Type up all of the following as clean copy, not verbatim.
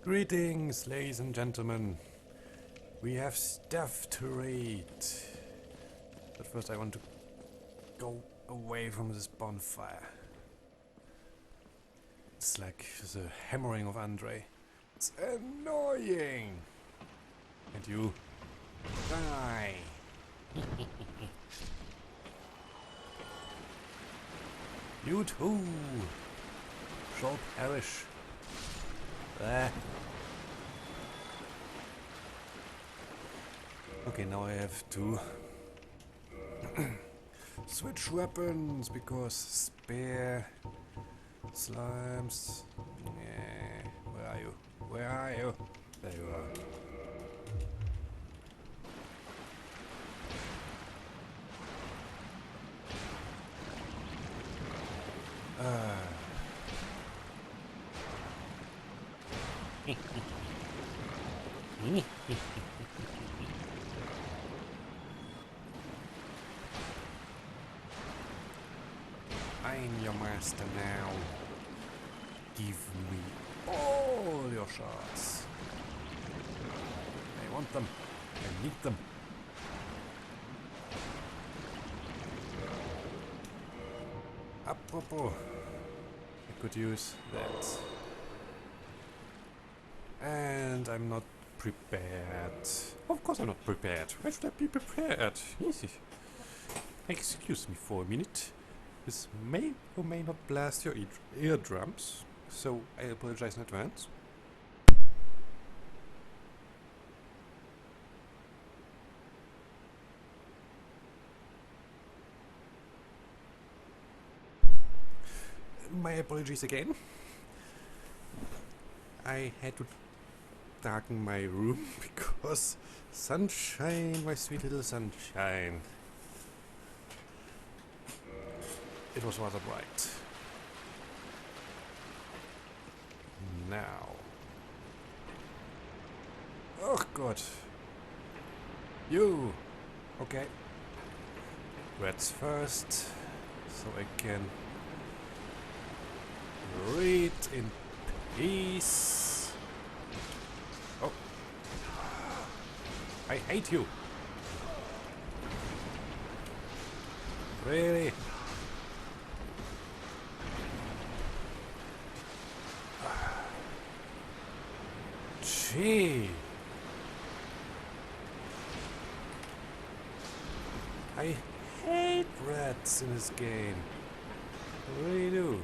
Greetings, ladies and gentlemen. We have stuff to read. But first I want to go away from this bonfire. It's like the hammering of Andre. It's annoying. And you die. You too shall perish. There. Okay, now I have to switch weapons because spare slimes. Yeah, where are you? Where are you? There you are. I'm your master now. Give me all your shards. I want them. I need them. Apropos, I could use that. And I'm not prepared. Of course I'm not prepared. Why should I be prepared? Easy. Excuse me for a minute. This may or may not blast your eardrums, so I apologize in advance. My apologies again. I had to darken my room because sunshine, my sweet little sunshine. It was rather bright. Now. Oh god. You! Okay. Rats first, so I can read in peace. Oh. I hate you. Really? Gee. I hate rats in this game. I really do.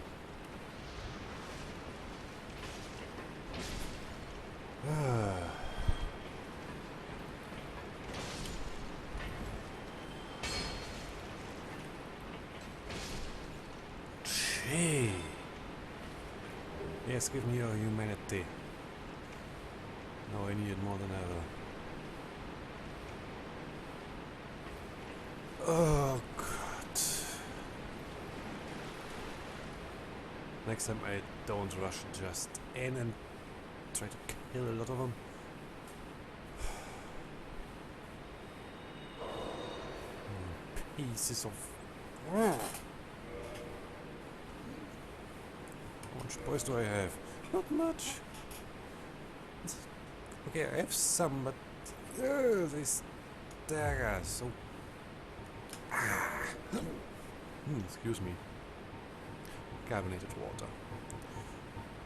Gee. Yes, give me your humanity. Now I need it more than ever. Oh god. Next time I don't rush just in and try to kill a lot of them. Pieces of... How much boys do I have? Not much. Okay, I have some, but these daggers, so... excuse me. Carbonated water.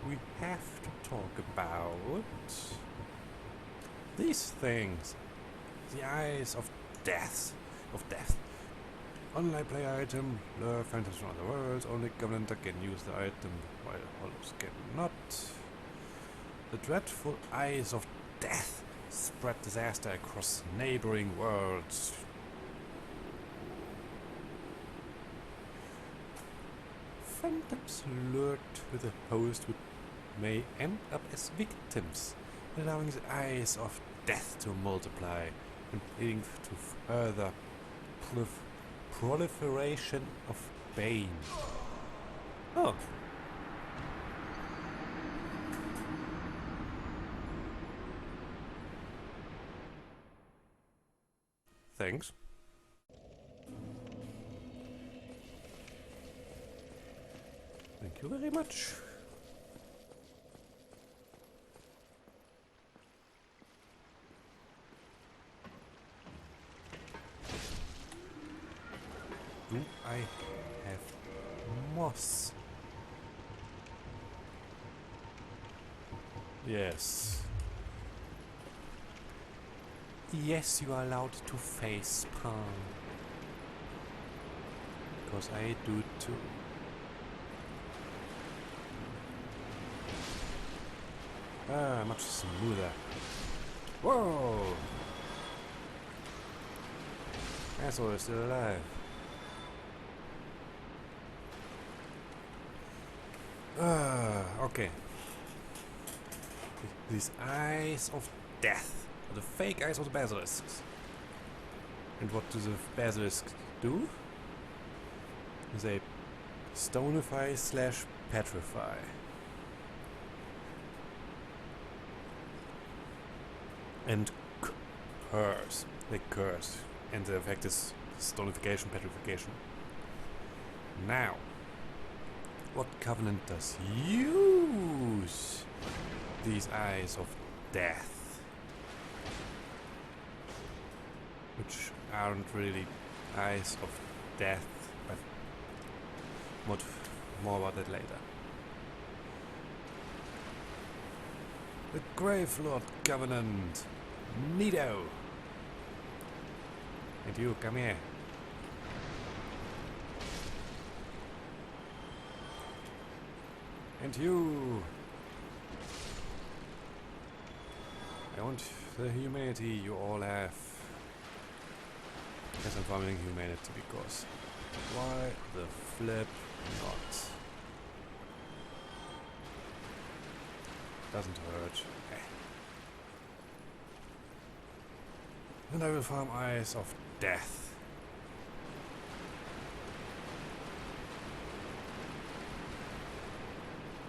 We have to talk about these things. The eyes of death. Online play item. Lure phantoms from other worlds. Only Covenanter can use the item, while Hollows cannot. The dreadful eyes of death spread disaster across neighboring worlds. Phantoms lured to the host may end up as victims, allowing the eyes of death to multiply and leading to further proliferation of bane. Oh. Thanks. Thank you very much. Do I have moss? Yes. Yes, you are allowed to face palm. Because I do too. Ah, much smoother. Whoa! Asshole is still alive. Okay. These eyes of death. Are the fake eyes of the basilisks. And what do the basilisks do? They stonify / petrify. And curse. They curse. And the effect is stonification, petrification. Now, what covenant does use these eyes of death? Which aren't really eyes of death, but more about that later. The Gravelord Covenant. Neato. And you, come here. And you. I want the humanity you all have. Yes, I'm farming humanity because why the flip not? Doesn't hurt. And I will farm eyes of death.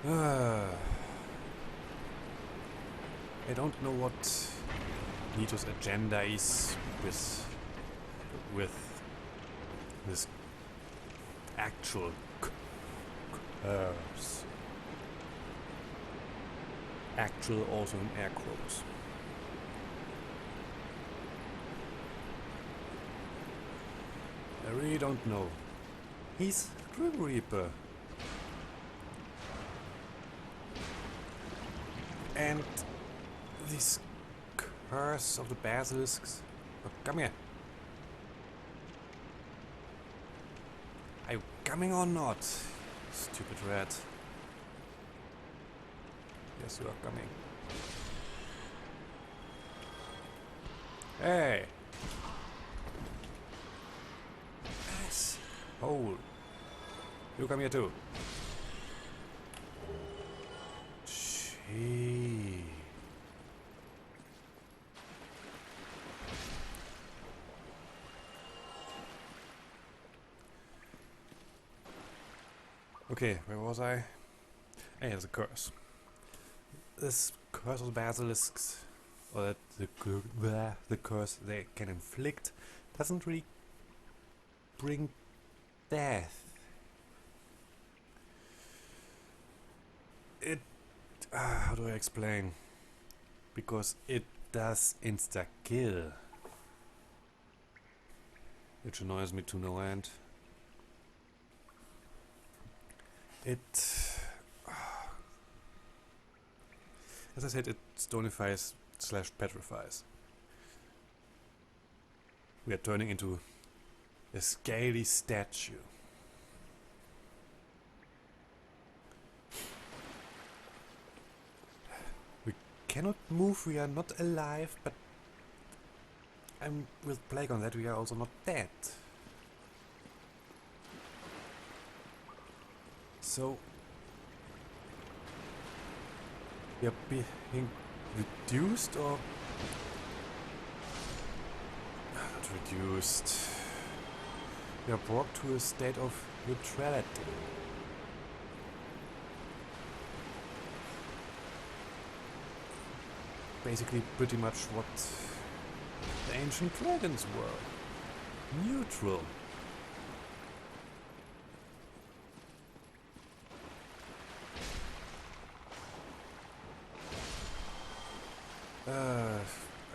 I don't know what Nito's agenda is with this actual curse. Actual also in air quotes. I really don't know. He's Grim Reaper. And this curse of the basilisks. Oh, come here. Are you coming or not? Stupid rat. Yes, you are coming. Hey! Asshole. You come here too. Gee. Okay, where was I? Hey, there's a curse. This curse of the basilisks, or the curse they can inflict, doesn't really bring death. It, how do I explain? Because it does insta-kill. Which annoys me to no end. It... as I said, it stonifies / petrifies. We are turning into a scaly statue. We cannot move, we are not alive, but I'm with Plague on that, we are also not dead. So we are being reduced or not reduced. We are brought to a state of neutrality. Basically pretty much what the ancient dragons were. Neutral.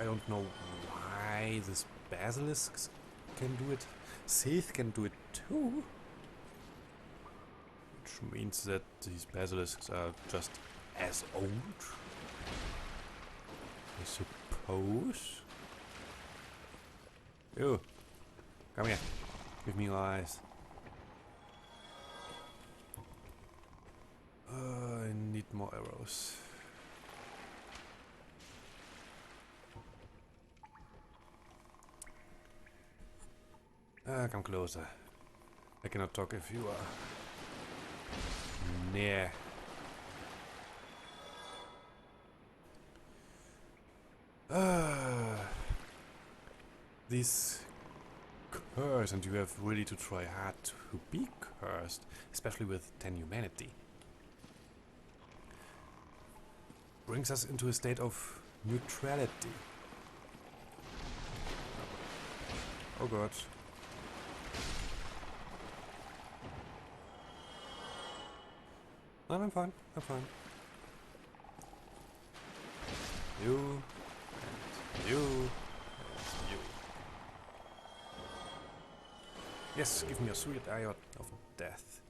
I don't know why this basilisks can do it. Sith can do it too. Which means that these basilisks are just as old, I suppose. You, come here. Give me your eyes. I need more arrows. Come closer. I cannot talk if you are near. These curse, and you have really to try hard to be cursed, especially with 10 humanity. Brings us into a state of neutrality. Oh god. No, I'm fine, I'm fine. You, and you, and you. Yes, give me a sweet eye of death.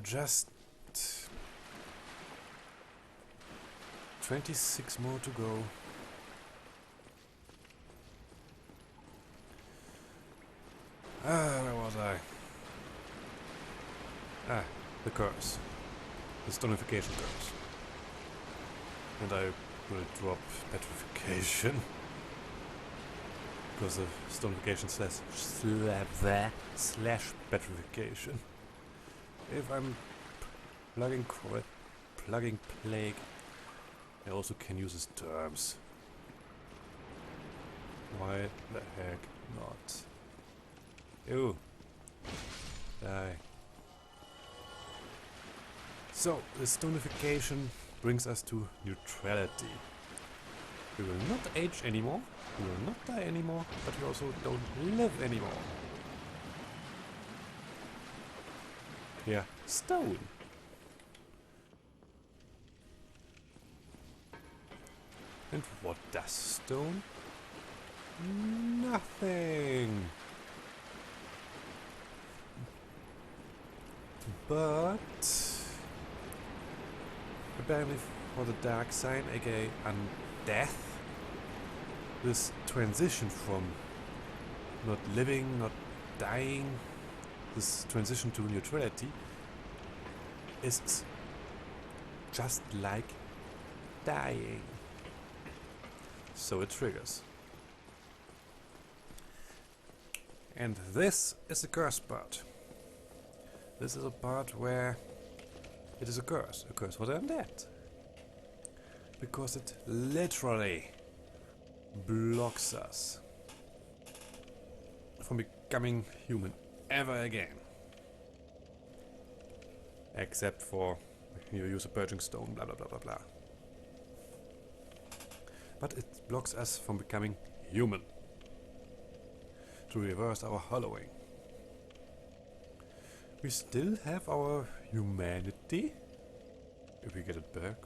Just 26 more to go. Where was I? The curse. The stonification curse. And I will drop petrification. Because of stonification slash petrification. If I'm plugging plague, I also can use his terms. Why the heck not? Ew. Die. So, the stonification brings us to neutrality. We will not age anymore, we will not die anymore, but we also don't live anymore. Yeah, stone. And what does stone? Nothing. But apparently for the dark side, aka undeath, this transition from not living, not dying, this transition to neutrality is just like dying. So it triggers. And this is the curse part. This is a part where it is a curse for the undead. Because it literally blocks us from becoming human ever again. Except for you use a purging stone, blah blah blah blah blah. But it blocks us from becoming human. To reverse our hollowing. We still have our humanity, if we get it back.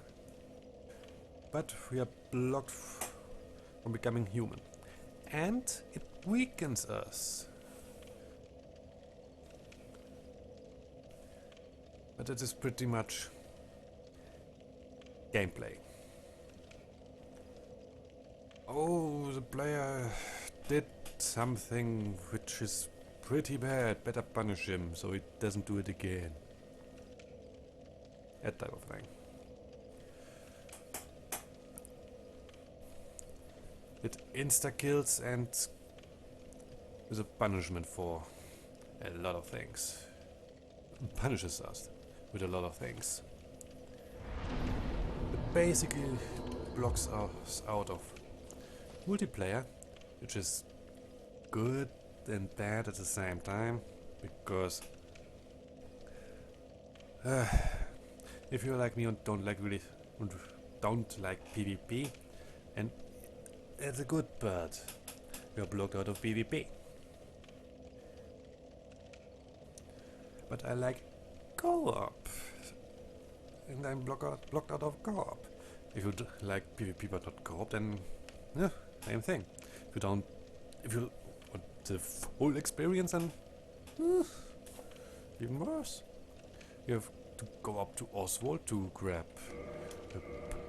But we are blocked from becoming human. And it weakens us. But it is pretty much gameplay. Oh, the player did something which is pretty bad. Better punish him so he doesn't do it again. That type of thing. It insta-kills and is a punishment for a lot of things. Punishes us with a lot of things. It basically blocks us out of multiplayer, which is good and bad at the same time, because if you're like me and don't like PvP, and it's a good part, you're blocked out of PvP. But I like co-op, and I'm blocked out of co-op. If you like PvP but not co-op, then yeah, same thing. If you want the full experience, then even worse. You have to go up to Oswald to grab the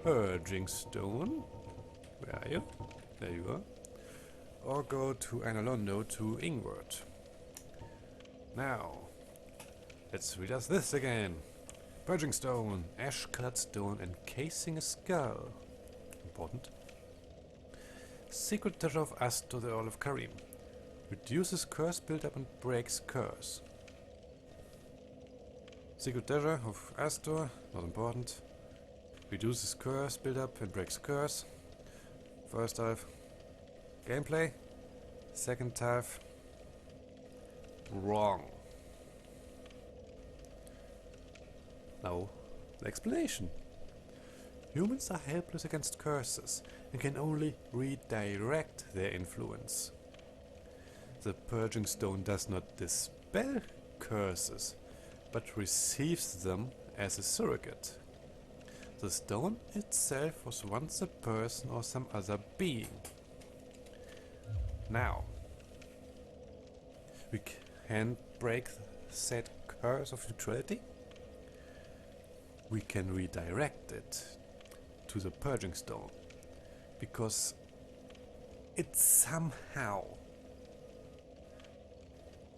purging stone. Where are you? There you are. Or go to Analondo to Ingward. Now, let's read us this again. Purging stone, ash-colored stone encasing a skull. Important. Secret treasure of Astor, the Earl of Karim. Reduces curse build-up and breaks curse. Secret treasure of Astor, not important. Reduces curse build-up and breaks curse. First half. Gameplay. Second half. Wrong. Now, the explanation. Humans are helpless against curses and can only redirect their influence. The purging stone does not dispel curses, but receives them as a surrogate. The stone itself was once a person or some other being. Now, we can break said curse of neutrality. We can redirect it to the purging stone, because it somehow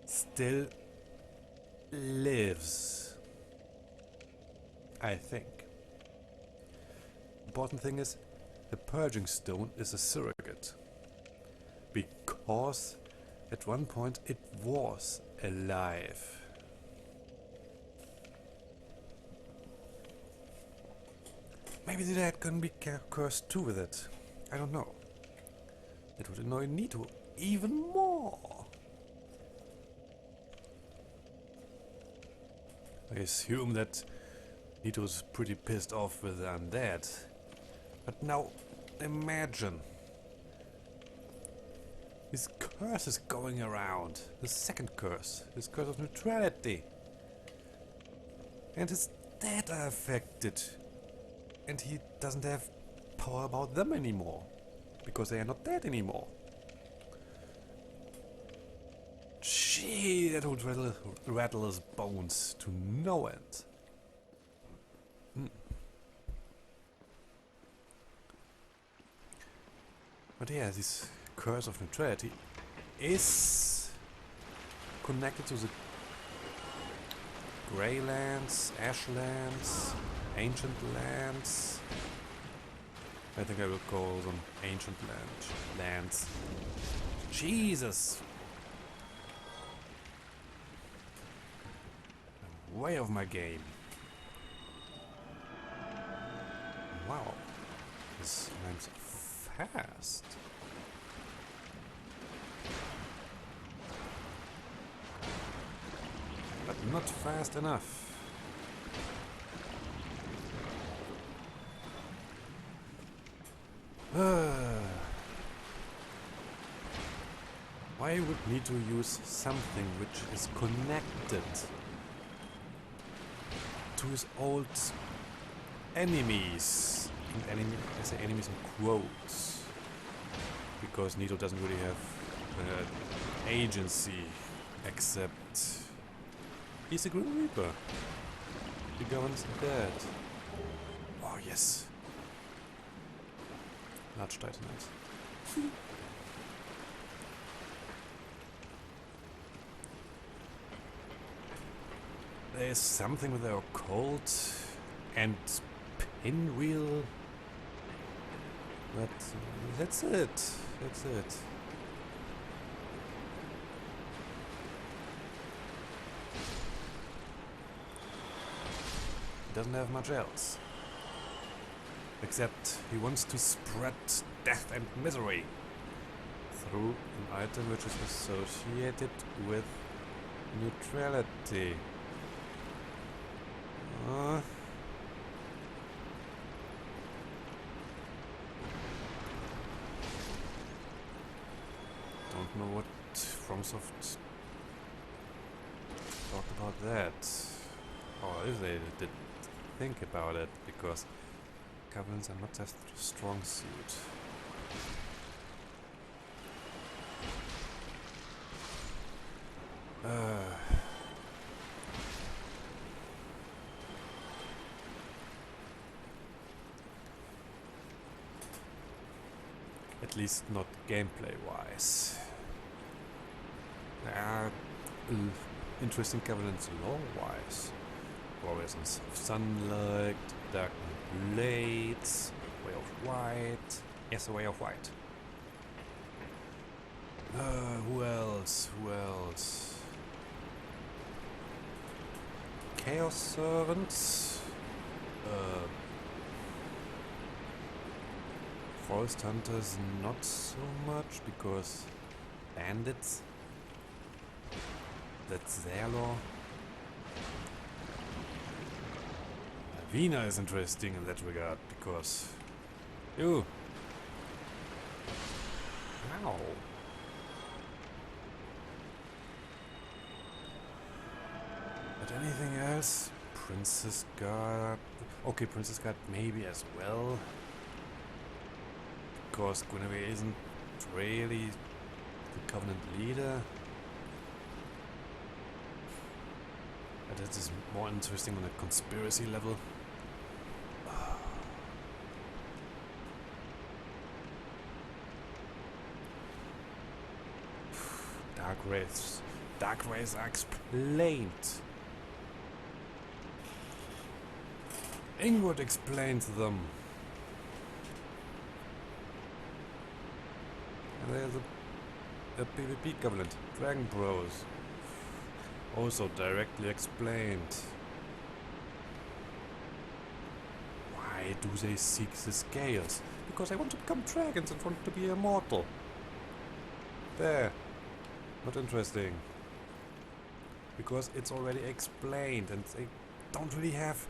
still lives, I think. Important thing is, the purging stone is a surrogate, because at one point it was alive. Maybe the dead can be cursed too with it. I don't know. It would annoy Nito even more. I assume that Nito's pretty pissed off with the undead. But now, imagine. His curse is going around. The second curse. His curse of neutrality. And his dead are affected. And he doesn't have power about them anymore, because they are not dead anymore. Gee, that would rattle his bones to no end. But yeah, this curse of neutrality is connected to the Grey Lands, Ashlands, Ancient Lands. I think I will call them Ancient Lands. Jesus! I'm way off my game. Wow. This man's fast. But not fast enough. Why would need to use something which is connected to his old enemies? And I say enemies in quotes, because Nito doesn't really have agency, except he's a Grim Reaper. He governs the dead. Oh yes. Large Titanite. There's something with the occult and pinwheel. But that's it. That's it. He doesn't have much else. Except he wants to spread death and misery through an item which is associated with neutrality. Don't know what FromSoft talked about that, or if they did think about it, because goblins are not a strong suit. At least not gameplay-wise. There are interesting covenants lore-wise. Horizons of sunlight, dark blades, way of white. Yes, a way of white. Who else? Who else? Chaos servants. Forest hunters not so much because bandits. That's their law. Vina is interesting in that regard because you. Ow. But anything else? Princess Guard. Okay, Princess Guard maybe as well. Because Guinevere isn't really the Covenant leader. But that is more interesting on a conspiracy level. Dark rays. Dark rays are explained. Ingrid explains them. And there's a PvP covenant, Dragon Bros. Also directly explained. Why do they seek the scales? Because they want to become dragons and want to be immortal. There. Not interesting. Because it's already explained and they don't really have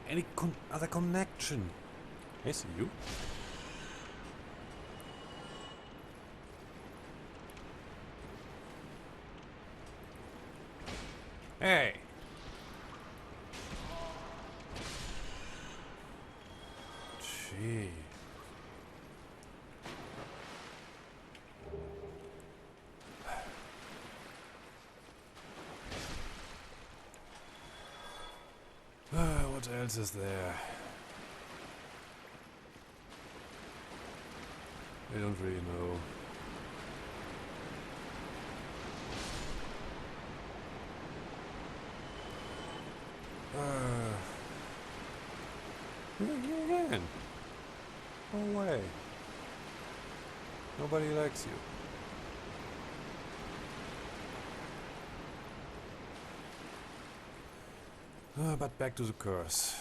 any other connection. I see you. Hey! Gee. What else is there? I don't really know. Again. No way. Nobody likes you. But back to the curse.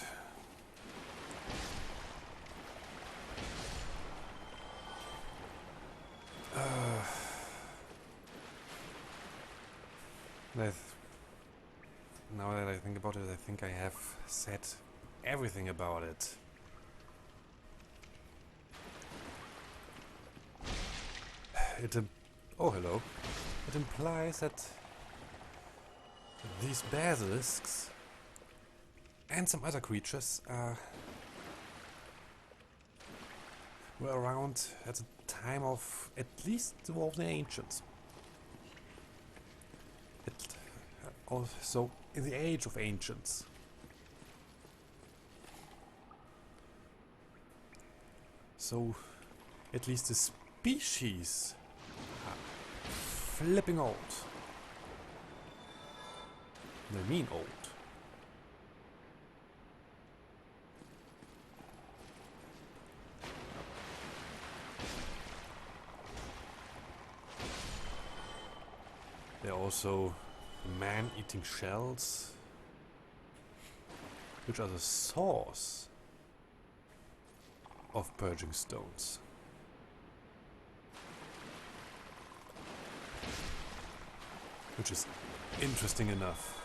Now that I think about it, I think I have said everything about it. Oh, hello. It implies that these basilisks and some other creatures were around at the time of at least the War of the Ancients. Also in the Age of Ancients. So at least the species are flipping old. I mean old. There are also man-eating shells, which are the source of purging stones. Which is interesting enough.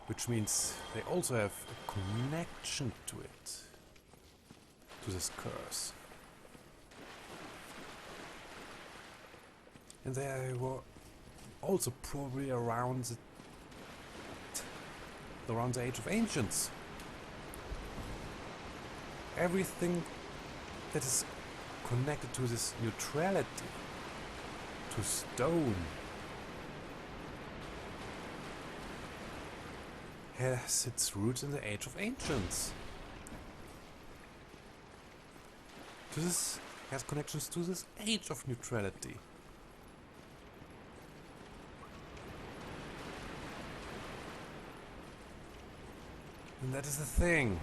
Which means they also have a connection to it. To this curse. And they were also probably around the Age of Ancients. Everything that is connected to this neutrality, to stone, has its roots in the Age of Ancients. This has connections to this age of neutrality. And that is the thing.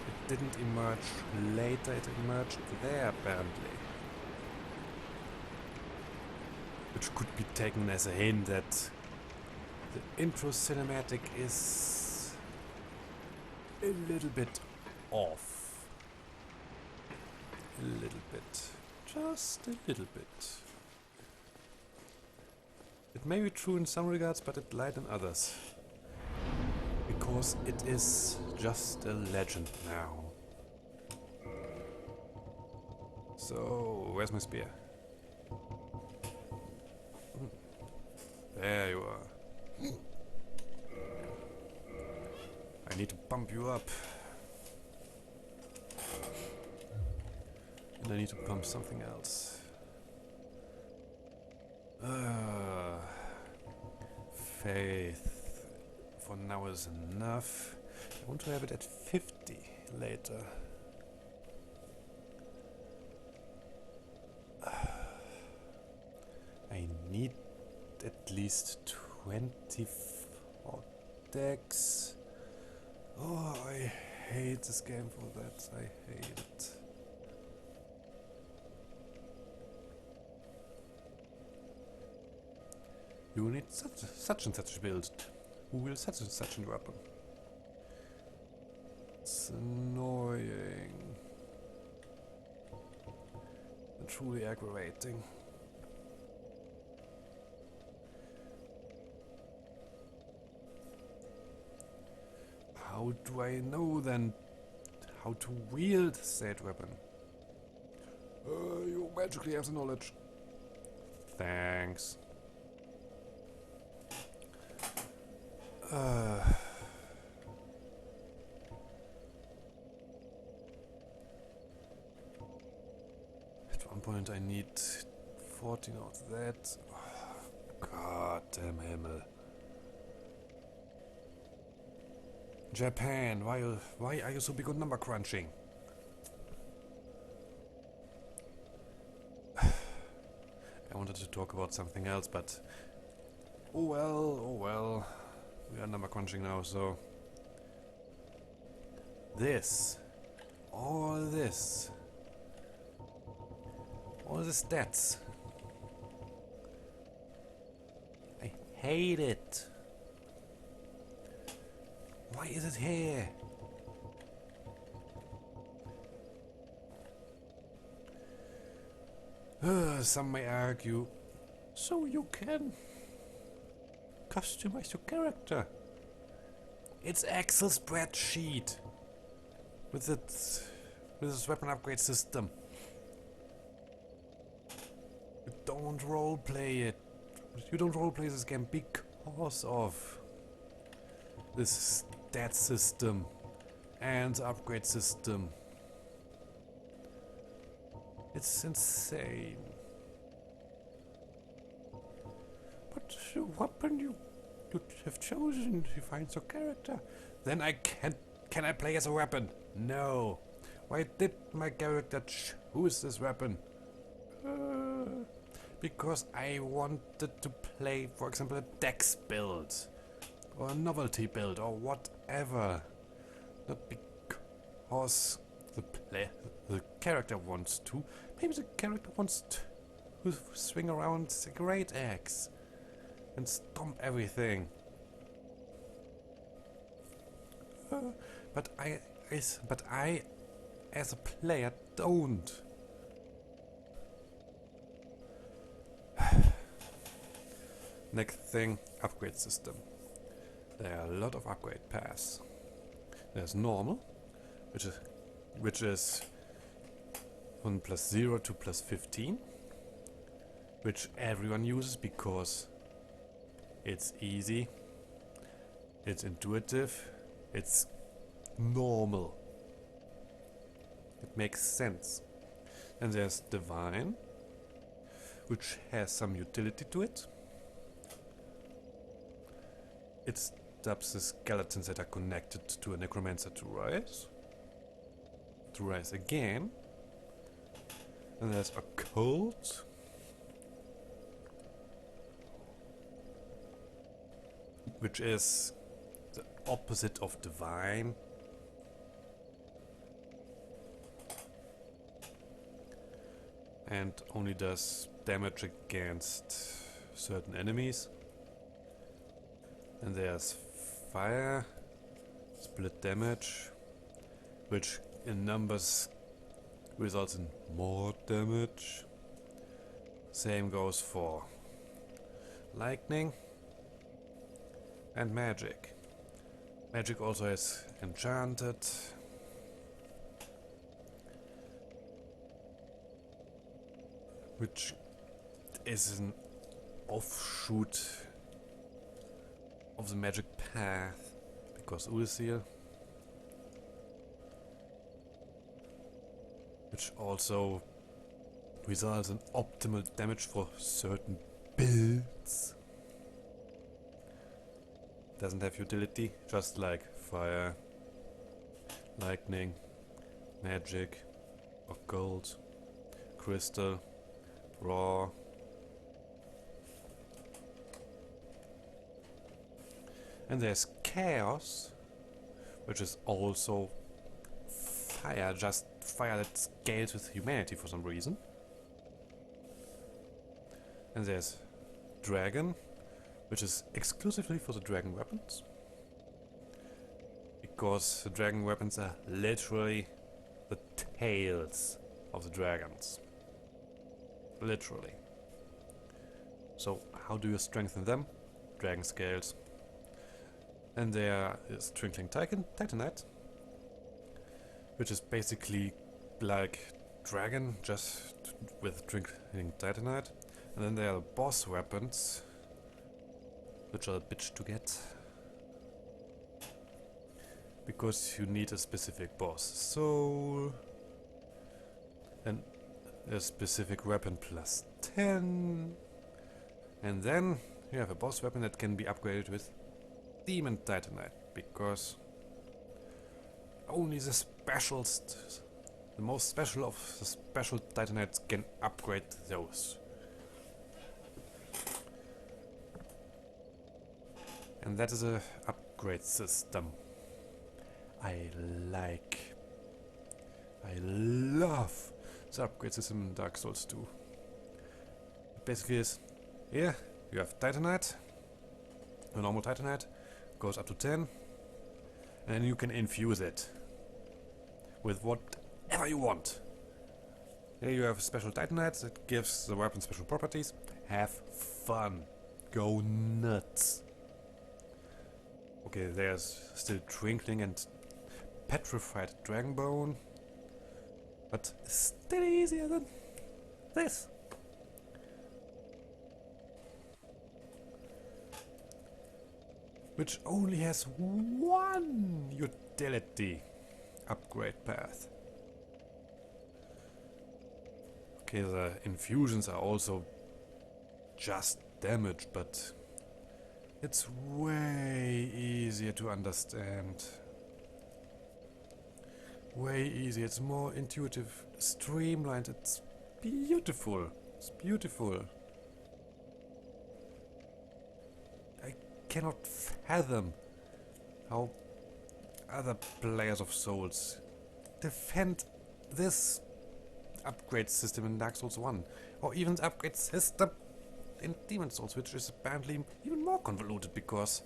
It didn't emerge later, it emerged there apparently. Which could be taken as a hint that the intro cinematic is a little bit off. A little bit. Just a little bit. It may be true in some regards, but it lied in others. Because it is just a legend now. So, where's my spear? There you are. I need to pump you up. And I need to pump something else. Faith for now is enough. I want to have it at 50 later. I need at least 24 decks. Oh, I hate this game for that. I hate it. You need such and such a build. Who will such and such a weapon? It's annoying. And truly aggravating. How do I know then how to wield said weapon? You magically have the knowledge. Thanks. At one point I need 14 of that. Oh, God damn Himmel. Japan, why are you so big on number crunching? I wanted to talk about something else, but oh well. We are number crunching now, so all the stats. I hate it. Why is it here? Some may argue, so you can customize your character. It's Excel spreadsheet with its weapon upgrade system. You don't roleplay it. You don't roleplay this game because of this stat system and upgrade system. It's insane. But the weapon you have chosen defines your character. Then can I play as a weapon? No. Why did my character choose this weapon? Because I wanted to play, for example, a dex build or a novelty build or whatever. Not because the character wants to. Maybe the character wants to swing around a great axe and stomp everything. But I, as a player, don't. Next thing, upgrade system. There are a lot of upgrade paths. There's normal, which is from +0 to +15, which everyone uses because it's easy, it's intuitive, it's normal. It makes sense. And there's divine, which has some utility to it. it stops the skeletons that are connected to a necromancer to rise. To rise again. And there's occult. Which is the opposite of divine. And only does damage against certain enemies. And there's fire, split damage, which in numbers results in more damage. Same goes for lightning and magic. Magic also has enchanted. Which is an offshoot of the magic path, because Ulysses, which also results in optimal damage for certain builds. Doesn't have utility, just like fire, lightning, magic, occult, crystal, raw. And there's chaos, which is also fire, just fire that scales with humanity for some reason. And there's dragon, which is exclusively for the dragon weapons. Because the dragon weapons are literally the tails of the dragons. Literally. So how do you strengthen them? Dragon scales. And there is Twinkling Titanite, which is basically like dragon, just with Twinkling Titanite. And then there are the boss weapons, which are a bitch to get, because you need a specific boss soul, and a specific weapon plus 10, and then you have a boss weapon that can be upgraded with Demon Titanite, because only the specials, the most special of the special Titanites can upgrade those. And that is a upgrade system I like. I love the upgrade system in Dark Souls 2. It basically is, here you have Titanite, a normal Titanite, goes up to 10, and then you can infuse it with whatever you want. Here you have a special Titanite that gives the weapon special properties. Have fun. Go nuts. Okay, there's still Twinkling and Petrified Dragonbone, but still easier than this. Which only has one utility upgrade path. Okay, the infusions are also just damage, but it's way easier to understand. Way easier, it's more intuitive, streamlined, it's beautiful. It's beautiful. I cannot fathom how other players of Souls defend this upgrade system in Dark Souls 1, or even the upgrade system in Demon Souls, which is apparently even more convoluted, because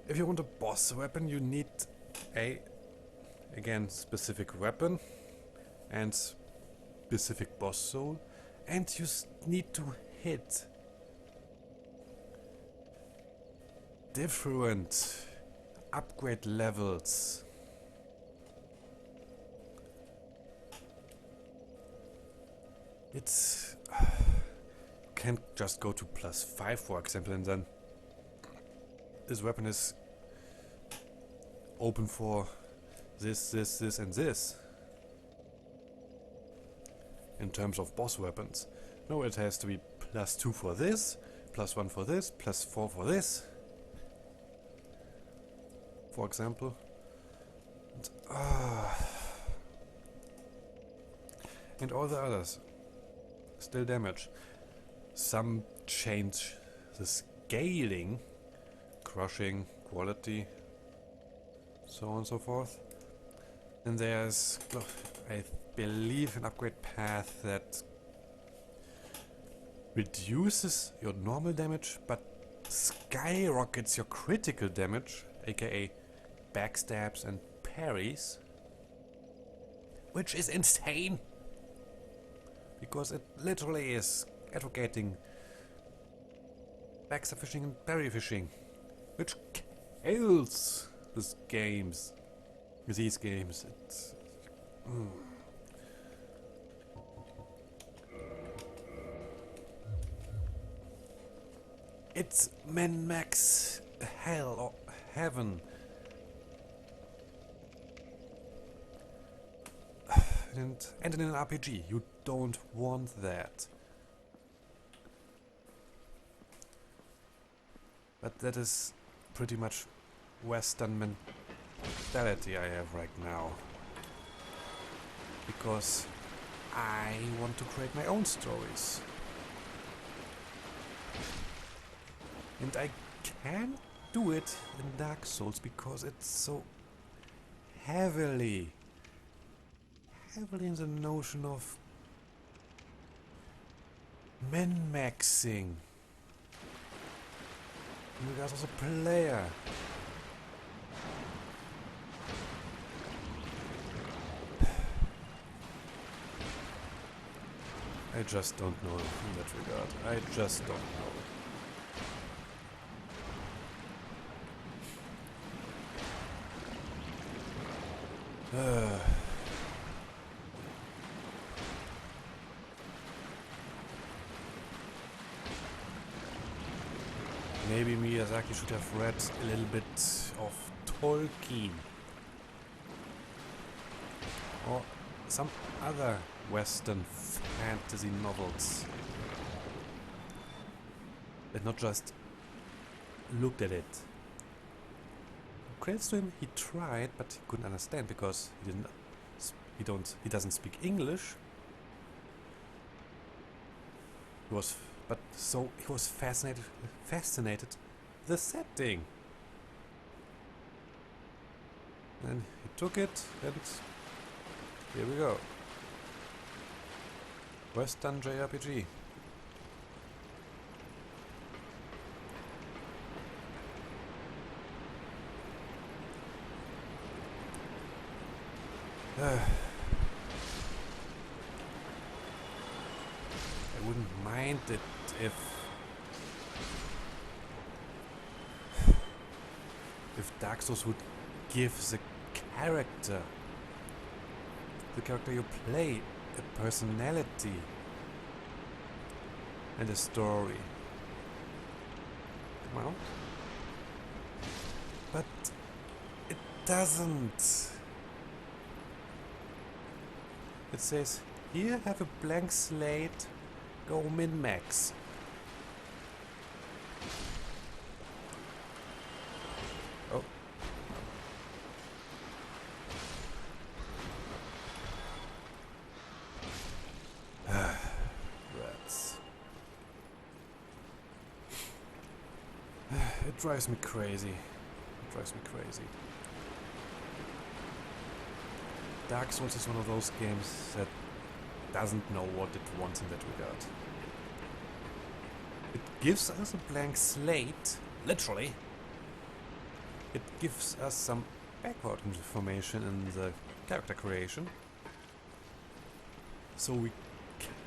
if you want a boss weapon, you need a, again, specific weapon and specific boss soul, and you need to hit different upgrade levels. It's can't just go to +5, for example, and then this weapon is open for this, and this in terms of boss weapons. No, it has to be +2 for this, +1 for this, +4 for this, for example. And all the others still damage. Some change the scaling, crushing, quality, so on and so forth. And there's, I believe, an upgrade path that reduces your normal damage but skyrockets your critical damage, aka backstabs and parries, which is insane because it literally is advocating backstab fishing and parry fishing, which kills these games. It's min-max hell or heaven. And in an RPG, you don't want that. But that is pretty much Western mentality I have right now. Because I want to create my own stories. And I can't do it in Dark Souls because it's so heavily in the notion of min-maxing in regards of the player. I just don't know in that regard. I just don't know. Maybe Miyazaki should have read a little bit of Tolkien or some other Western fantasy novels and not just looked at it. Credits to him, he tried, but he couldn't understand because he doesn't speak English. He was fascinated the setting. And he took it, and here we go. Western JRPG. I wouldn't mind it if Dark Souls would give the character you play a personality and a story. Well, but it doesn't. It says, here, have a blank slate, go min-max. Oh. Rats. It drives me crazy. Dark Souls is one of those games that doesn't know what it wants in that regard. It gives us a blank slate, literally. It gives us some backward information in the character creation, so we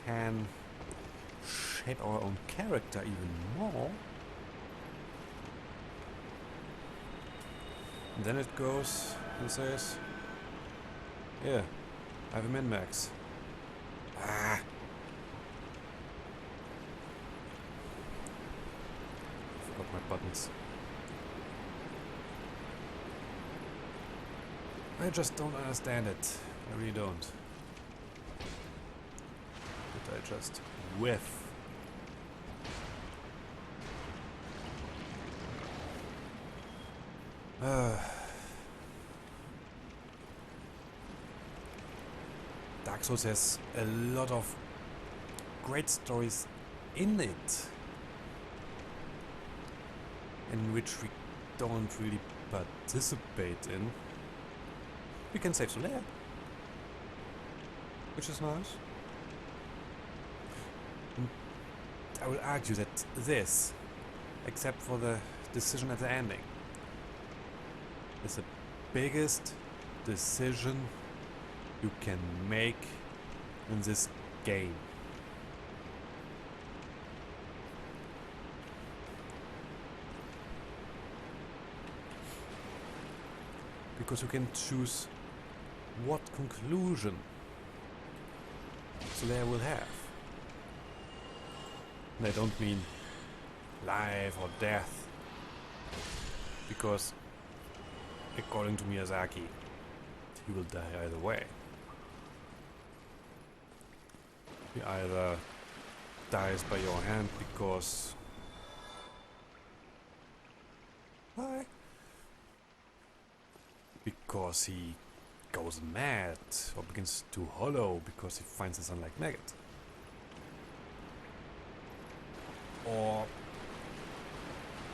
can shape our own character even more. And then it goes and says, yeah, I have a min-max. Ah! Forgot my buttons. I just don't understand it. I really don't. But I just whiff. Dark Souls has a lot of great stories in it, in which we don't really participate in. We can save Solaire, which is nice. And I will argue that this, except for the decision at the ending, is the biggest decision you can make in this game. Because you can choose what conclusion Solaire will have. And I don't mean life or death, because according to Miyazaki, he will die either way. He either dies by your hand because... Why? Because he goes mad or begins to hollow because he finds the sunlight maggot. Or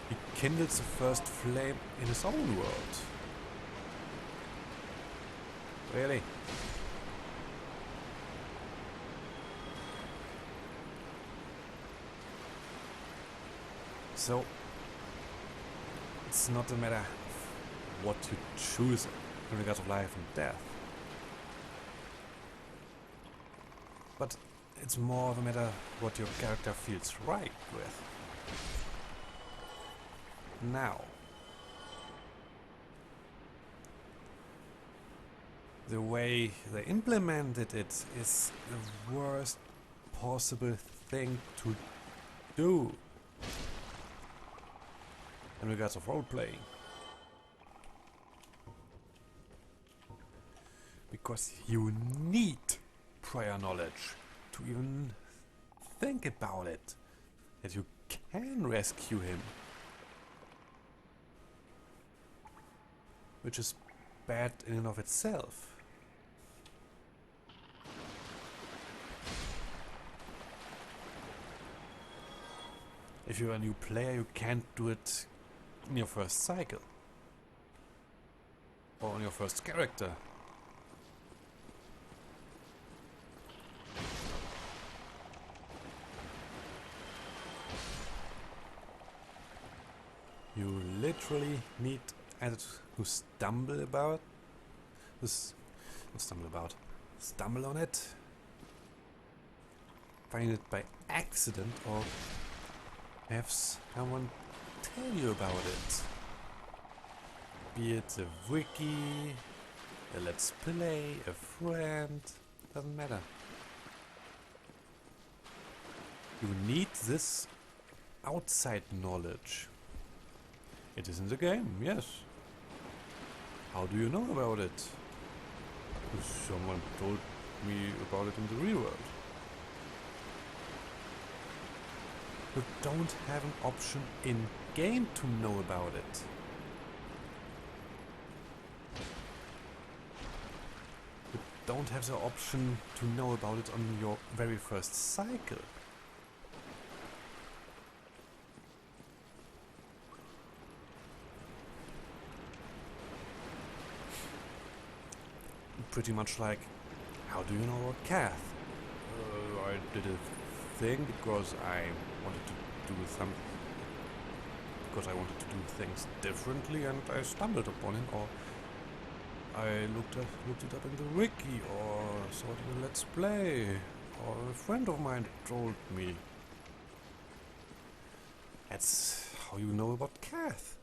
he kindles the first flame in his own world. Really? So, it's not a matter of what you choose in regards of life and death, but it's more of a matter what your character feels right with. Now, the way they implemented it is the worst possible thing to do in regards of role-playing. Because you need prior knowledge to even think about it, that you can rescue him. Which is bad in and of itself. If you're a new player, you can't do it in your first cycle. Or on your first character. You literally need either to stumble on it, find it by accident, or have someone tell you about it. Be it a wiki, a let's play, a friend, doesn't matter. You need this outside knowledge. It is in the game, yes. How do you know about it? Someone told me about it in the real world. You don't have an option in-game to know about it. You don't have the option to know about it on your very first cycle. Pretty much like, how do you know about Kath? I did a thing because I wanted to do something. Because I wanted to do things differently, and I stumbled upon it, or I looked it up in the wiki, or saw it in a let's play, or a friend of mine told me. That's how you know about Kath.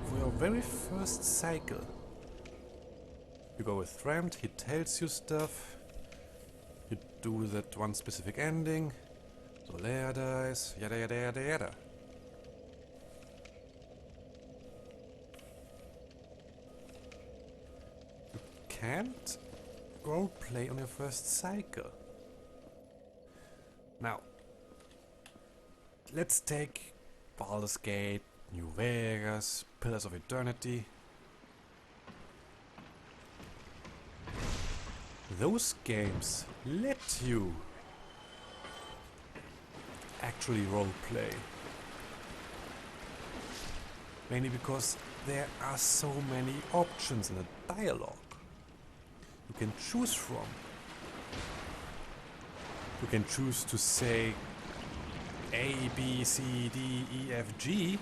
For your very first cycle, you go with Rambled, he tells you stuff, you do that one specific ending, Solaire dies, yada yada yada yada. You can't roleplay on your first cycle. Now, let's take Baldur's Gate New Vegas, Pillars of Eternity. Those games let you actually roleplay. Mainly because there are so many options in the dialogue you can choose from. You can choose to say A, B, C, D, E, F, G,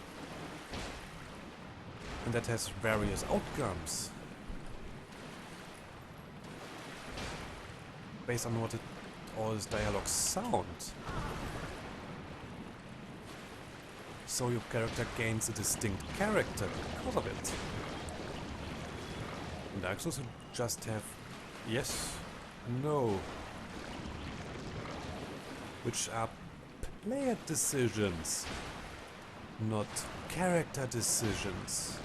and that has various outcomes based on what all these dialogues sound. So your character gains a distinct character because of it. In Dark Souls you just have yes, no, which are player decisions, not character decisions.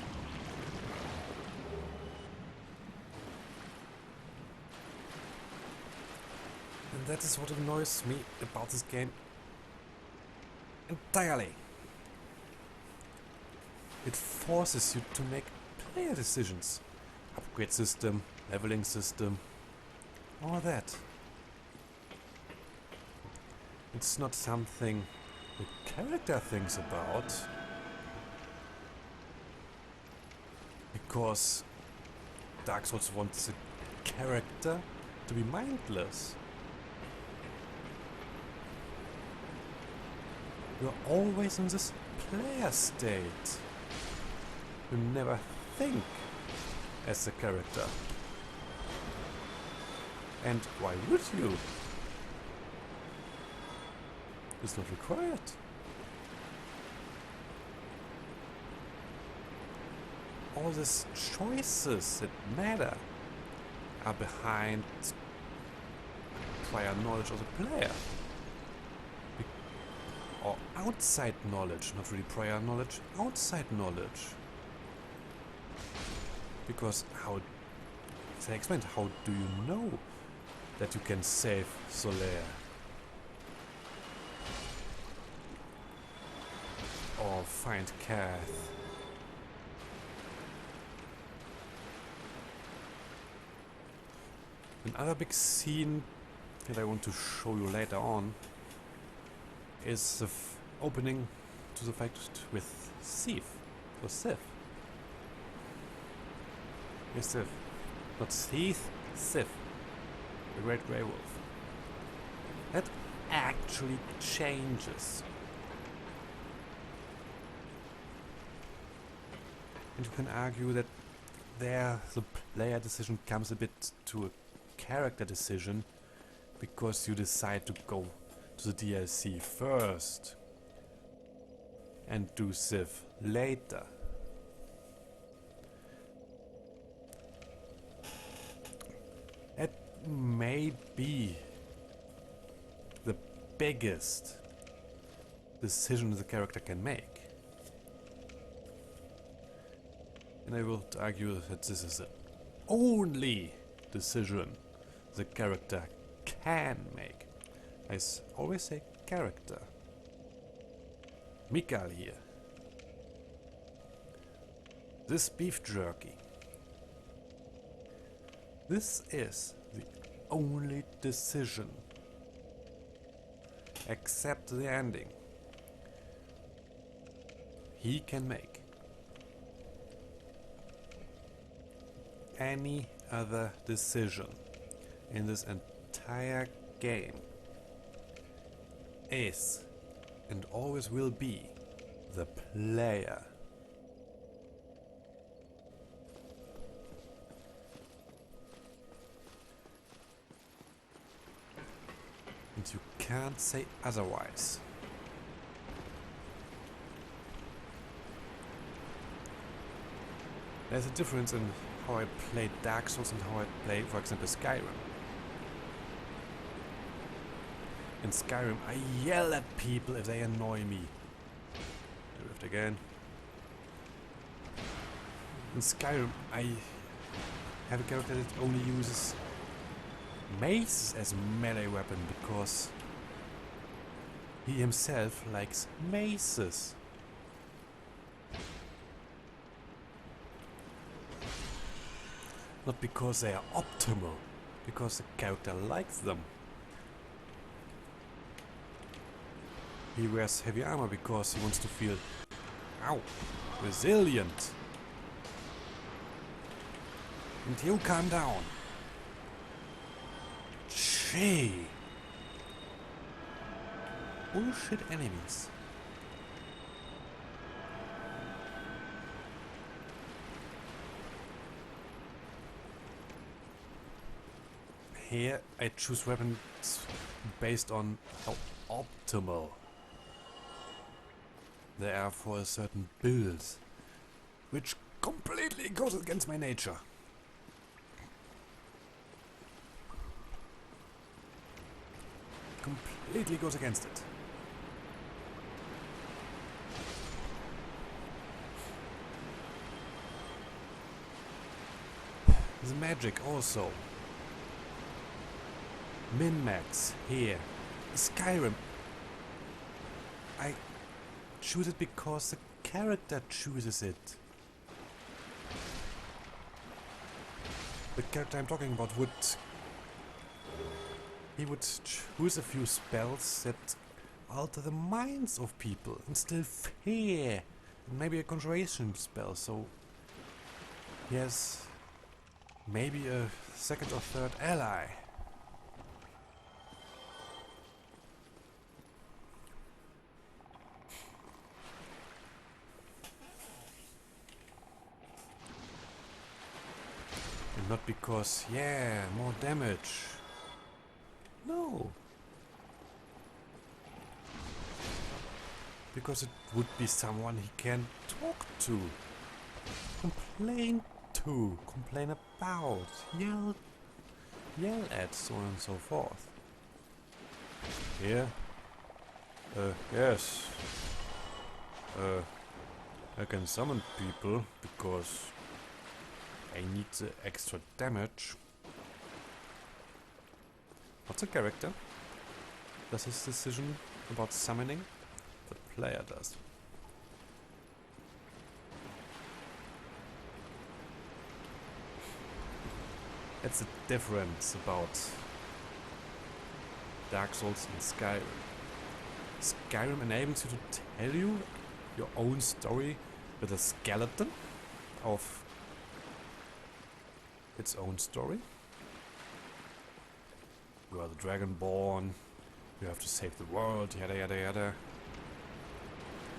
And that is what annoys me about this game entirely. It forces you to make player decisions. Upgrade system, leveling system, all that. It's not something the character thinks about, because Dark Souls wants the character to be mindless. You're always in this player state. You never think as a character. And why would you? It's not required. All these choices that matter are behind prior knowledge of the player. Or outside knowledge, not really prior knowledge, outside knowledge. Because how, as I explained, how do you know that you can save Solaire? Or find Kath? Another big scene that I want to show you later on is the opening to the fight with Sif, or Sif. Yes, Sif. Not Seath, Sif. The Great Grey Wolf. That actually changes. And you can argue that there the player decision comes a bit to a character decision, because you decide to go to the DLC first and do Sif later. That may be the biggest decision the character can make. And I will argue that this is the only decision the character can make. I always say character. Mikael here. This beef jerky. This is the only decision, except the ending, he can make. Any other decision in this entire game is and always will be the player. And you can't say otherwise. There's a difference in how I play Dark Souls and how I play, for example, Skyrim. In Skyrim, I yell at people if they annoy me. Drift again. In Skyrim, I have a character that only uses mace as a melee weapon because he himself likes maces. Not because they are optimal, because the character likes them. He wears heavy armor because he wants to feel, ow, resilient. And you calm down. Gee. Bullshit enemies. Here I choose weapons based on how optimal they are for a certain build, which completely goes against my nature. Completely goes against it. The magic also. Min-max here. Skyrim. I choose it because the character chooses it. The character I'm talking about would choose a few spells that alter the minds of people, instill fear, and maybe a conjuration spell, so yes, maybe a second or third ally. And not because, yeah, more damage. No. Because it would be someone he can talk to, complain to, complain about, yell at, so on and so forth. Here? Yes. I can summon people because I need the extra damage. What's a character? Does his decision about summoning? The player does. That's the difference about Dark Souls and Skyrim. Skyrim enables you to tell you your own story with a skeleton of its own story. You are the Dragonborn, you have to save the world, yada yada yada.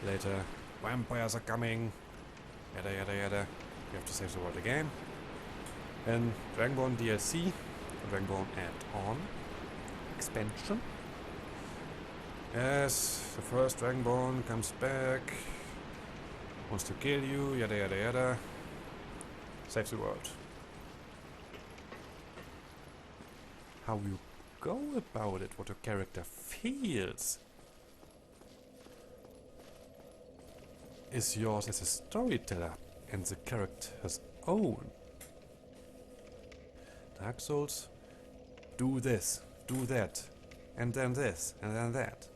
Later, vampires are coming, yada yada yada. You have to save the world again. And Dragonborn DLC, Dragonborn add-on, expansion. Yes, the first Dragonborn comes back, wants to kill you, yada yada yada. Saves the world. How you go about it, what your character feels, is yours as a storyteller and the character's own. Dark Souls, do this, do that, and then this, and then that.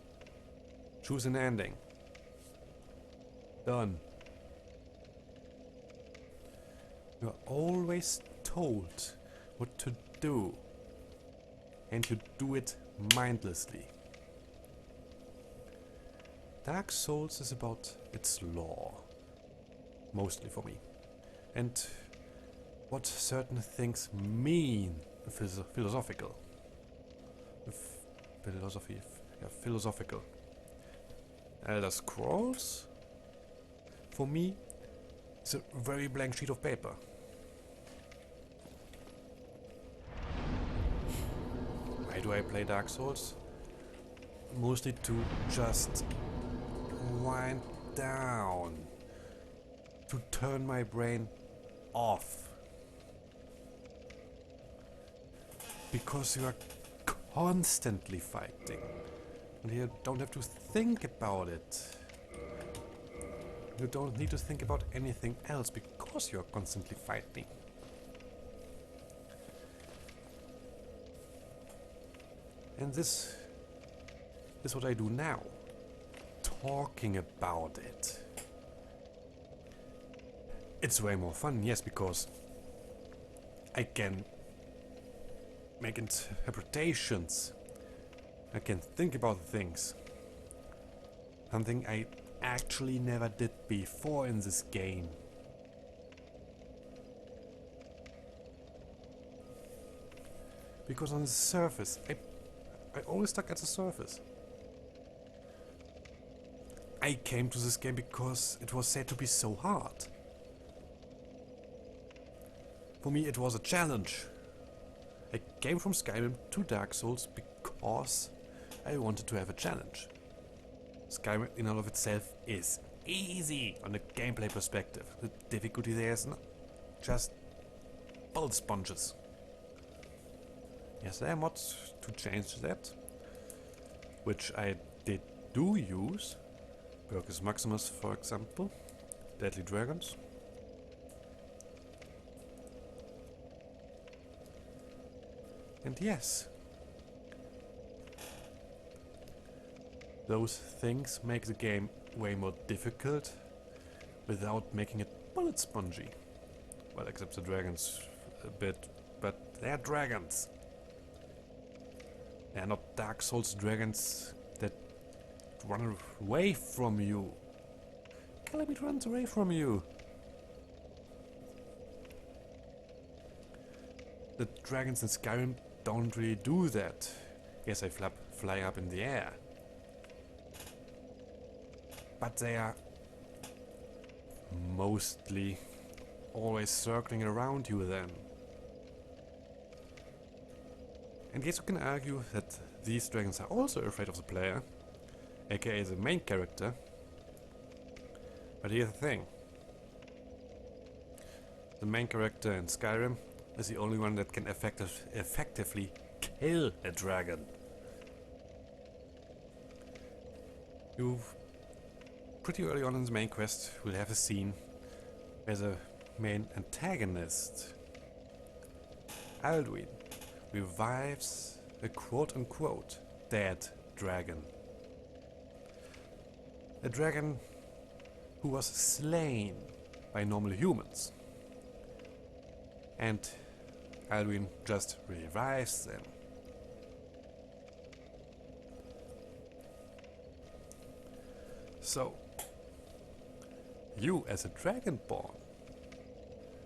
Choose an ending. Done. You're always told what to do, and you do it mindlessly. Dark Souls is about its lore, mostly for me, and what certain things mean, philosophical. Philosophical. Elder Scrolls, for me, is a very blank sheet of paper. Why do I play Dark Souls? Mostly to just wind down, to turn my brain off. Because you are constantly fighting, and you don't have to think about it. You don't need to think about anything else because you are constantly fighting. And this is what I do now. Talking about it. It's way more fun, yes, because I can make interpretations. I can think about things. Something I actually never did before in this game. Because on the surface, I always stuck at the surface. I came to this game because it was said to be so hard. For me it was a challenge. I came from Skyrim to Dark Souls because I wanted to have a challenge. Skyrim in all of itself is easy on a gameplay perspective. The difficulty there is not just bullet sponges. Yes, there are mods to change that, which I do use. Burgess Maximus, for example. Deadly Dragons. And yes, those things make the game way more difficult without making it bullet spongy. Well, except the dragons a bit, but they're dragons. They're not Dark Souls dragons that run away from you. Calamity runs away from you. The dragons in Skyrim don't really do that. Yes, they fly up in the air. But they are mostly always circling around you then. And yes, you can argue that these dragons are also afraid of the player, aka the main character. But here's the thing. The main character in Skyrim is the only one that can effectively kill a dragon. You've pretty early on in the main quest will have a scene where the main antagonist, Alduin, revives a quote-unquote dead dragon. A dragon who was slain by normal humans. And Alduin just revives them. So, you as a dragonborn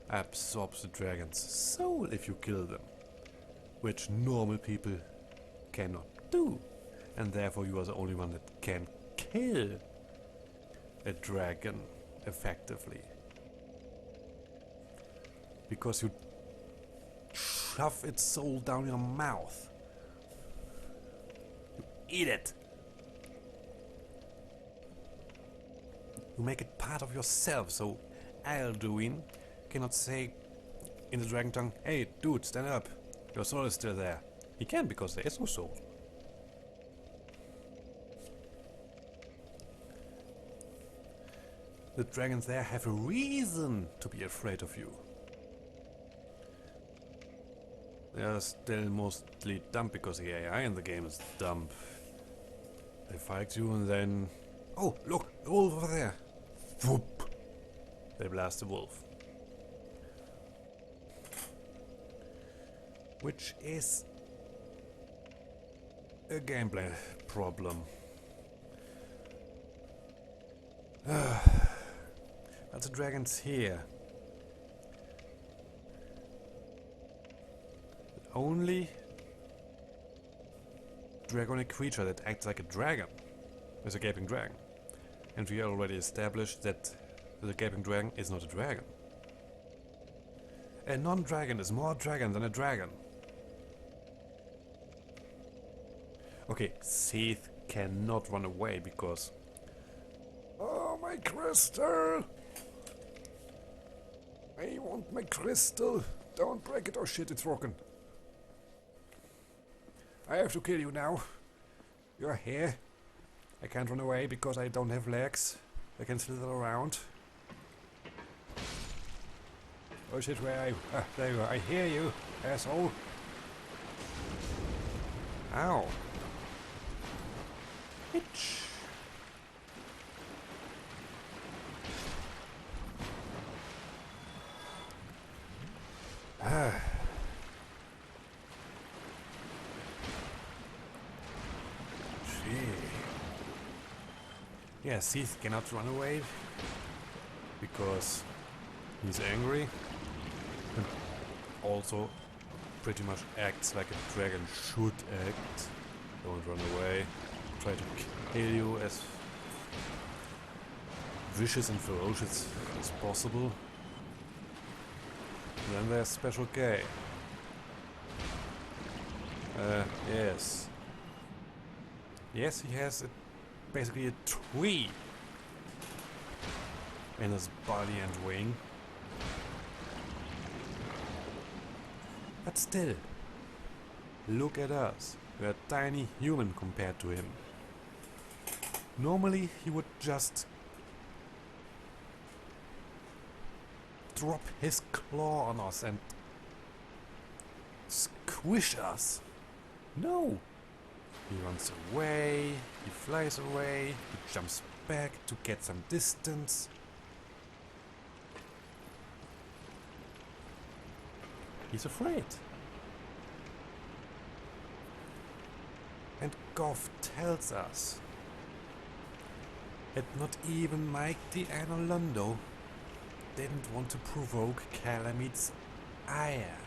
absorb the dragon's soul if you kill them, which normal people cannot do, and therefore you are the only one that can kill a dragon effectively. Because you shove its soul down your mouth. You eat it. You make it part of yourself, so Alduin cannot say in the dragon tongue, "Hey dude, stand up, your soul is still there." He can, because there is no soul. The dragons there have a reason to be afraid of you. They are still mostly dumb because the AI in the game is dumb. They fight you and then... Oh, look! A wolf over there! Whoop! They blast the wolf. Which is a gameplay problem. But the dragons here. The only dragonic creature that acts like a dragon is a gaping dragon. And we already established that the gaping dragon is not a dragon. A non-dragon is more dragon than a dragon. Okay, Seth cannot run away because... Oh, my crystal! I want my crystal! Don't break it, oh shit, it's broken. I have to kill you now. You're here. I can't run away because I don't have legs. I can slither around. Oh shit, where are you? Ah, there you are. I hear you, asshole. Ow. Bitch. Yeah, Seth cannot run away because he's angry and also pretty much acts like a dragon should act. Don't run away. Try to kill you as vicious and ferocious as possible. And then there's Special K. Yes. Yes, he has basically a tree in his body and wing. But still, look at us. We're a tiny human compared to him. Normally, he would just drop his claw on us and squish us. No! He runs away, he flies away, he jumps back to get some distance. He's afraid. And Goff tells us that not even Mike the Anolondo didn't want to provoke Calamede's ire.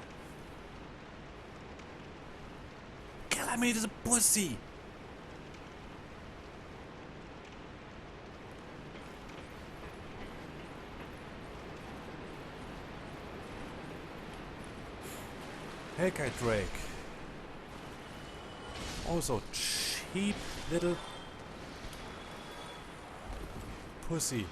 Calamede is a pussy! Hellkite Drake. Also cheap little pussy.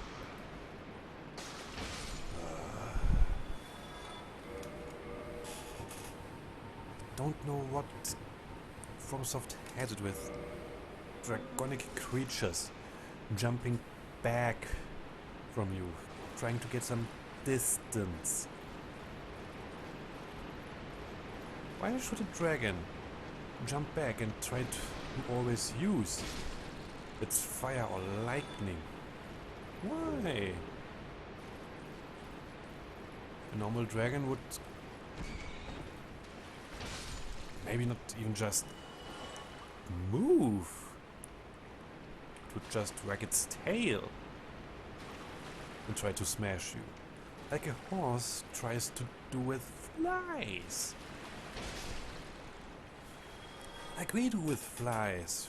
Don't know what FromSoft had it with draconic creatures jumping back from you, trying to get some distance. Why should a dragon jump back and try to always use its fire or lightning? Why? A normal dragon would maybe not even just move. It would just wag its tail and try to smash you, like a horse tries to do with flies. Like we do with flies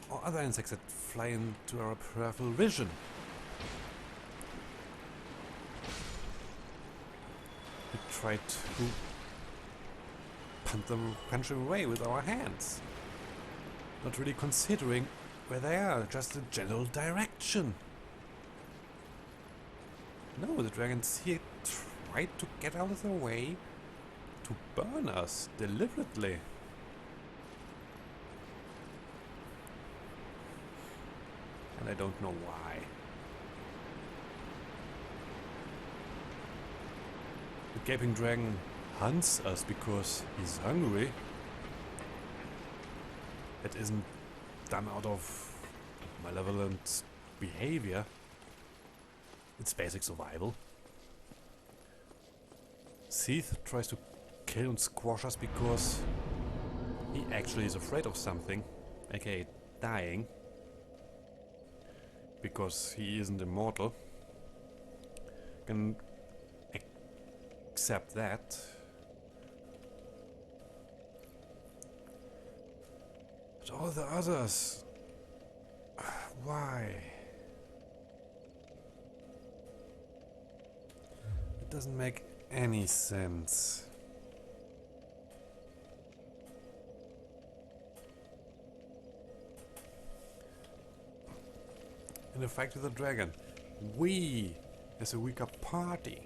or other insects that fly into our peripheral vision. We try to punch them away with our hands, not really considering where they are, just a general direction. No, the dragons here tried to get out of the way to burn us deliberately. And I don't know why. The gaping dragon hunts us because he's hungry. It isn't done out of malevolent behavior. It's basic survival. Seth tries to kill and squash us because he actually is afraid of something, aka dying. Because he isn't immortal. Can accept that. But all the others... Why? It doesn't make any sense. In a fight with the dragon, we, as a weaker party,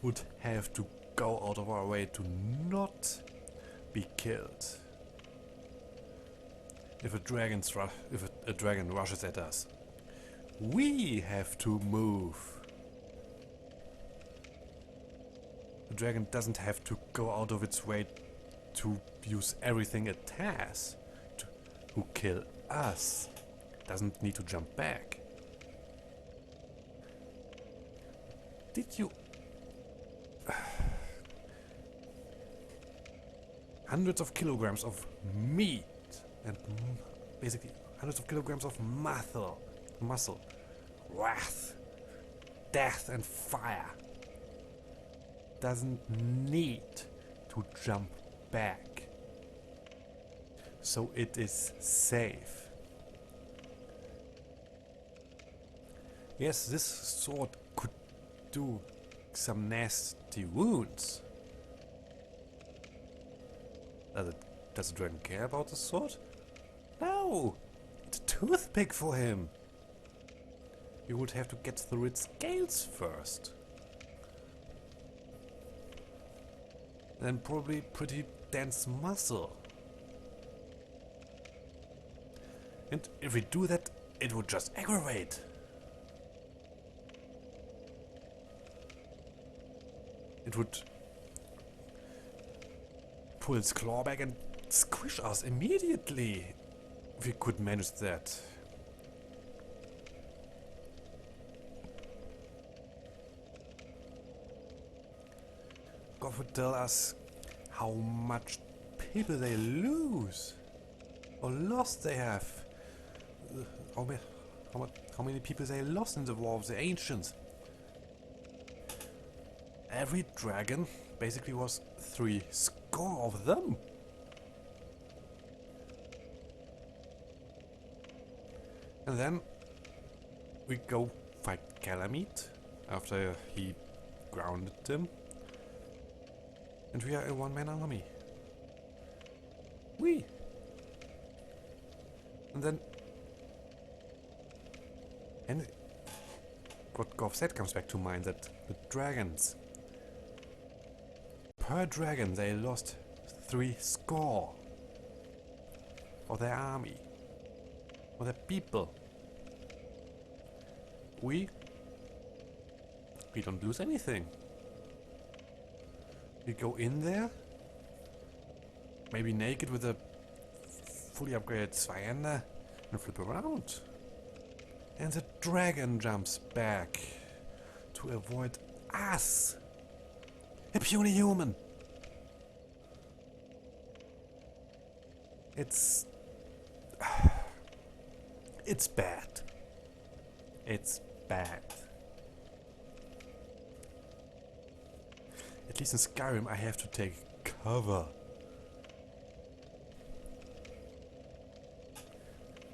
would have to go out of our way to not be killed. If a dragon rushes at us, we have to move. The dragon doesn't have to go out of its way to use everything it has to kill us. Doesn't need to jump back. Did you... Hundreds of kilograms of meat and basically hundreds of kilograms of muscle, wrath, death and fire. Doesn't need to jump back. So it is safe. Yes, this sword could do some nasty wounds. Does the dragon care about the sword? No! It's a toothpick for him. You would have to get through its scales first. Then probably pretty dense muscle. And if we do that, it would just aggravate. It would pull its claw back and squish us immediately. If we could manage that. God would tell us how much people they lose or lost they have. How many people they lost in the War of the Ancients. Every dragon basically was 3 score of them. And then we go fight Calamite after he grounded them. And we are a one-man army. And then... And what Goff said comes back to mind, that the dragons... Per dragon they lost 3 score of their army, of their people. We don't lose anything. We go in there, maybe naked with a fully upgraded Zweihander, and flip around. And the dragon jumps back to avoid us. A puny human. It's bad. It's bad. At least in Skyrim I have to take cover.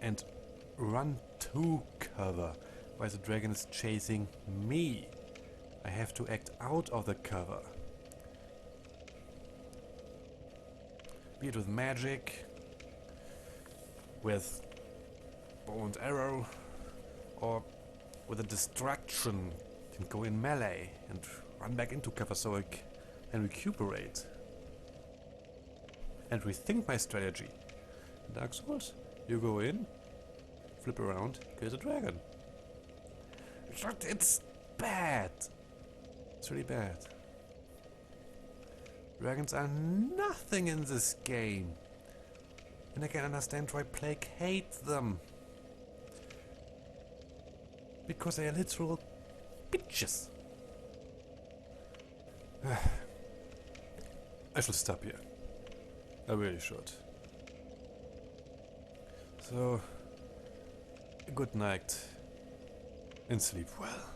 And run to cover while the dragon is chasing me. I have to act out of the cover. Be it with magic, with bow and arrow, or with a distraction. You can go in melee and run back into cover so I can recuperate. And rethink my strategy. In Dark Souls, you go in, flip around, kill the dragon. It's bad. It's really bad. Dragons are nothing in this game. And I can understand why Plague hates them. Because they are literal bitches. I should stop here. I really should. So, good night and sleep well.